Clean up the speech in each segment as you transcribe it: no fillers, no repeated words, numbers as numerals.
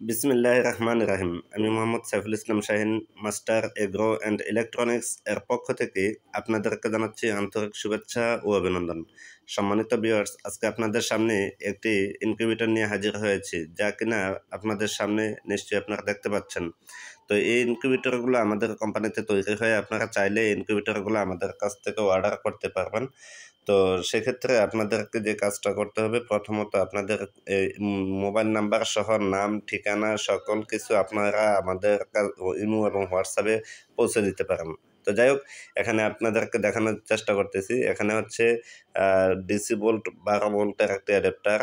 বিসমিল্লাহির রহমানির রহিম। আমি Mohammad Saiful Islam Shahin, master agro and electronics এর পক্ষ থেকে আপনাদেরকে জানাচ্ছি আন্তরিক শুভেচ্ছা ও অভিনন্দন। সম্মানিত ভিউয়ার্স, আজকে আপনাদের সামনে একটি ইনকিউবেটর নিয়ে হাজির হয়েছি, যা কিনা আপনাদের সামনে নিশ্চয়ই আপনারা দেখতে পাচ্ছেন। তো এই ইনকিউবেটরগুলো আমাদের কোম্পানিতে তৈরি হয়। আপনারা চাইলে এই ইনকিউবেটরগুলো আমাদের কাছ থেকে অর্ডার করতে পারবেন। তো সেক্ষেত্রে আপনাদেরকে যে কাজটা করতে হবে, প্রথমত আপনাদের এই মোবাইল নাম্বার সহ নাম, ঠিকানা সকল কিছু আপনারা আমাদের ইমো এবং হোয়াটসঅ্যাপে পৌঁছে দিতে পারেন। তো যাই হোক, এখানে আপনাদেরকে দেখানোর চেষ্টা করতেছি। এখানে হচ্ছে ডিসি ভোল্ট 12 ভোল্টের একটি অ্যাডাপ্টার,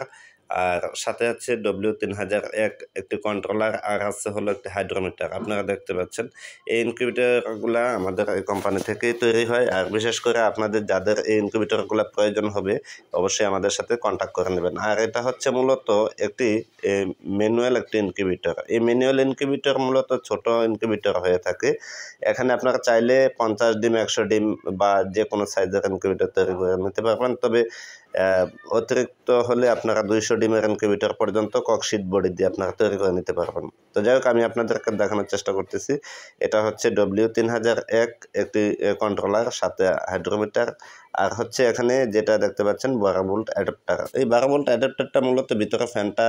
আর সাথে আছে W3001 একটি কন্ট্রোলার, আর আছে হলো একটি হাইড্রোমিটার। আপনারা দেখতে পাচ্ছেন এই ইনকিউবেটরগুলা আমাদের এই কোম্পানি থেকেই তৈরি হয়। আর বিশেষ করে আপনাদের যাদের এই ইনকিউবেটরগুলো প্রয়োজন হবে, অবশ্যই আমাদের সাথে কন্ট্যাক্ট করে নেবেন। আর এটা হচ্ছে মূলত একটি ম্যানুয়াল একটি ইনকিউবেটর। এই ম্যানুয়াল ইনকিউবেটর মূলত ছোট ইনকিউবেটর হয়ে থাকে। এখানে আপনারা চাইলে 50 ডিম, 100 ডিম বা যে কোনো সাইজের ইনকিউবেটর তৈরি করে নিতে পারবেন। তবে অতিরিক্ত হলে আপনারা 200 ডিমের ইনকিউবেটর পর্যন্ত ককশিট বডি দিয়ে আপনারা তৈরি করে নিতে পারবেন। তো যাই হোক, আমি আপনাদেরকে দেখানোর চেষ্টা করতেছি। এটা হচ্ছে W3001 একটি কন্ট্রোলার, সাথে হাইড্রোমিটার, আর হচ্ছে এখানে যেটা দেখতে পাচ্ছেন 12 ভোল্ট অ্যাডাপ্টার। এই 12 ভোল্ট অ্যাডাপ্টারটা মূলত ভিতরে ফ্যানটা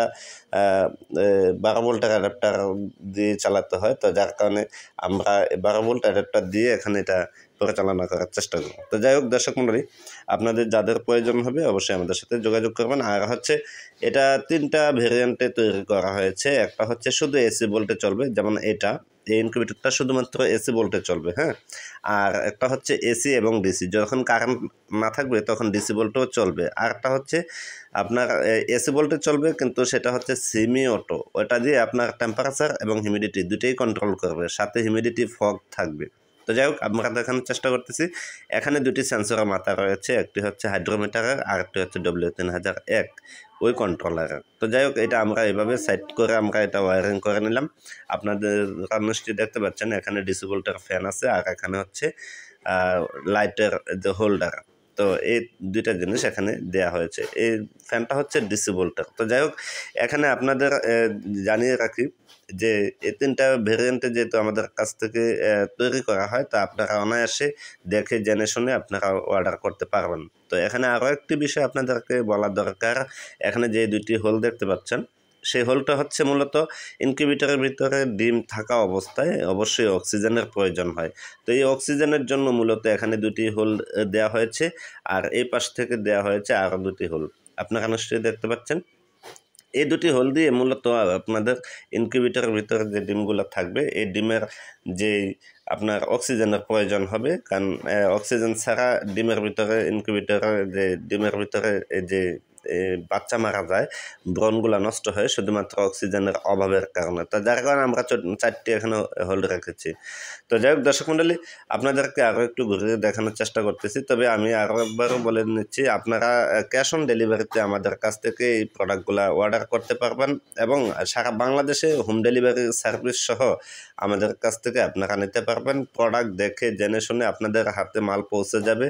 12 ভোল্টের অ্যাডাপ্টার দিয়ে চালাতে হয়। তো যার কারণে আমরা 12 ভোল্ট অ্যাডাপ্টার দিয়ে এখানে এটা পরিচালনা করার চেষ্টা করব। তো যাই হোক দর্শক মণ্ডলী, আপনাদের যাদের প্রয়োজন হবে অবশ্যই আমাদের সাথে যোগাযোগ করবেন। আর হচ্ছে এটা 3টা ভেরিয়েন্টে তৈরি করা হয়েছে। একটা হচ্ছে শুধু এসি ভোল্টে চলবে, যেমন এটা, এই ইনকিউবেটরটা শুধুমাত্র এসি ভোল্টে চলবে, হ্যাঁ। আর একটা হচ্ছে এসি এবং ডিসি, যখন কারেন্ট না থাকবে তখন ডিসি ভোল্টেও চলবে। আর একটা হচ্ছে আপনার এসি ভোল্টে চলবে, কিন্তু সেটা হচ্ছে সেমি অটো। ওটা দিয়ে আপনার টেম্পারেচার এবং হিউমিডিটি দুটোই কন্ট্রোল করবে, সাথে হিউমিডিটি ফগ থাকবে। তো যাই হোক, আমরা দেখানোর চেষ্টা করতেছি। এখানে দুটি সেন্সরের মাথা রয়েছে, একটি হচ্ছে হাইড্রোমিটারের আর একটি হচ্ছে W3001 ওই কন্ট্রোলারের। তো যাই হোক, এটা আমরা এভাবে সাইড করে আমরা এটা ওয়ারিং করে নিলাম। আপনাদের নিশ্চয়ই দেখতে পাচ্ছেন এখানে ডিসি ভোল্টের ফ্যান আছে, আর এখানে হচ্ছে লাইটের যে হোল্ডার। তো এই দুইটা জিনিস এখানে দেয়া হয়েছে। এই ফ্যানটা হচ্ছে ডিসি ভোল্টের। তো যাই হোক, এখানে আপনাদের জানিয়ে রাখি যে এই 3টা ভেরিয়েন্টে যেহেতু আমাদের কাছ থেকে তৈরি করা হয়, তা আপনারা অনায়াসে দেখে জেনে শুনে আপনারা অর্ডার করতে পারবেন। তো এখানে আরও একটি বিষয় আপনাদেরকে বলা দরকার। এখানে যে দুইটি হোল দেখতে পাচ্ছেন, সেই হোলটা হচ্ছে মূলত ইনকিউবেটরের ভিতরে ডিম থাকা অবস্থায় অবশ্যই অক্সিজেনের প্রয়োজন হয়। তো এই অক্সিজেনের জন্য মূলত এখানে দুটি হোল দেওয়া হয়েছে, আর এই পাশ থেকে দেওয়া হয়েছে আরও দুটি হোল। আপনারা নিশ্চয়ই দেখতে পাচ্ছেন। এই দুটি হোল দিয়ে মূলত আপনাদের ইনকিউবেটরের ভিতরে যে ডিমগুলো থাকবে, এই ডিমের যে আপনার অক্সিজেনের প্রয়োজন হবে, কারণ অক্সিজেন ছাড়া ডিমের ভিতরে, ইনকিউবেটরের যে ডিমের ভিতরে যে বাচ্চা মারা যায়, ব্রণগুলো নষ্ট হয় শুধুমাত্র অক্সিজেনের অভাবের কারণে। তো যার কারণে আমরা 4টি এখানে হোল্ড রেখেছি। তো যাই হোক দর্শক মণ্ডলী, আপনাদেরকে আরও একটু ঘুরে দেখানোর চেষ্টা করতেছি। তবে আমি আরও একবারও বলে নিচ্ছি, আপনারা ক্যাশ অন ডেলিভারিতে আমাদের কাছ থেকে এই প্রোডাক্টগুলো অর্ডার করতে পারবেন, এবং সারা বাংলাদেশে হোম ডেলিভারি সার্ভিস সহ আমাদের কাছ থেকে আপনারা নিতে পারবেন। প্রোডাক্ট দেখে জেনে শুনে আপনাদের হাতে মাল পৌঁছে যাবে।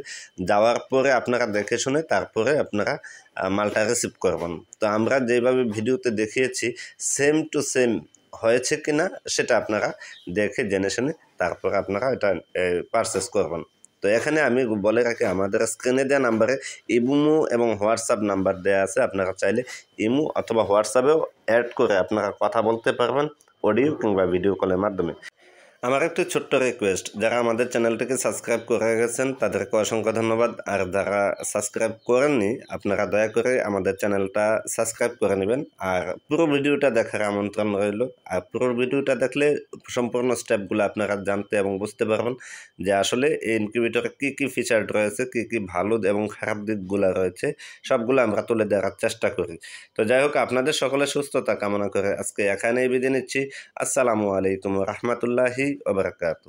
যাওয়ার পরে আপনারা দেখে শুনে তারপরে আপনারা মালটা রিসিভ করবেন। তো আমরা যেভাবে ভিডিওতে দেখিয়েছি, সেম টু সেম হয়েছে কিনা সেটা আপনারা দেখে জেনে শুনে তারপর আপনারা এটা পারচেস করবেন। তো এখানে আমি বলে রাখি, আমাদের স্ক্রিনে দেওয়া নাম্বারে ইমো এবং হোয়াটসঅ্যাপ নাম্বার দেওয়া আছে। আপনারা চাইলে ইমো অথবা হোয়াটসঅ্যাপেও অ্যাড করে আপনারা কথা বলতে পারবেন, অডিও কিংবা ভিডিও কলের মাধ্যমে। আমার একটি ছোট্ট রিকোয়েস্ট, যারা আমাদের চ্যানেলটিকে সাবস্ক্রাইব করে গেছেন তাদেরকে অসংখ্য ধন্যবাদ। আর যারা সাবস্ক্রাইব করেননি, আপনারা দয়া করে আমাদের চ্যানেলটা সাবস্ক্রাইব করে নেবেন। আর পুরো ভিডিওটা দেখার আমন্ত্রণ রইল। আর পুরো ভিডিওটা দেখলে সম্পূর্ণ স্টেপগুলো আপনারা জানতে এবং বুঝতে পারবেন যে আসলে এই ইনকিউবেটরে কী কী ফিচার রয়েছে, কী কী ভালো এবং খারাপ দিকগুলো রয়েছে, সবগুলো আমরা তুলে ধরার চেষ্টা করি। তো যাই হোক, আপনাদের সকলের সুস্থতা কামনা করে আজকে এখানেই বিদায় নিচ্ছি। আসসালামু আলাইকুম ওয়া রাহমাতুল্লাহি ওয়া বারাকাতুহু।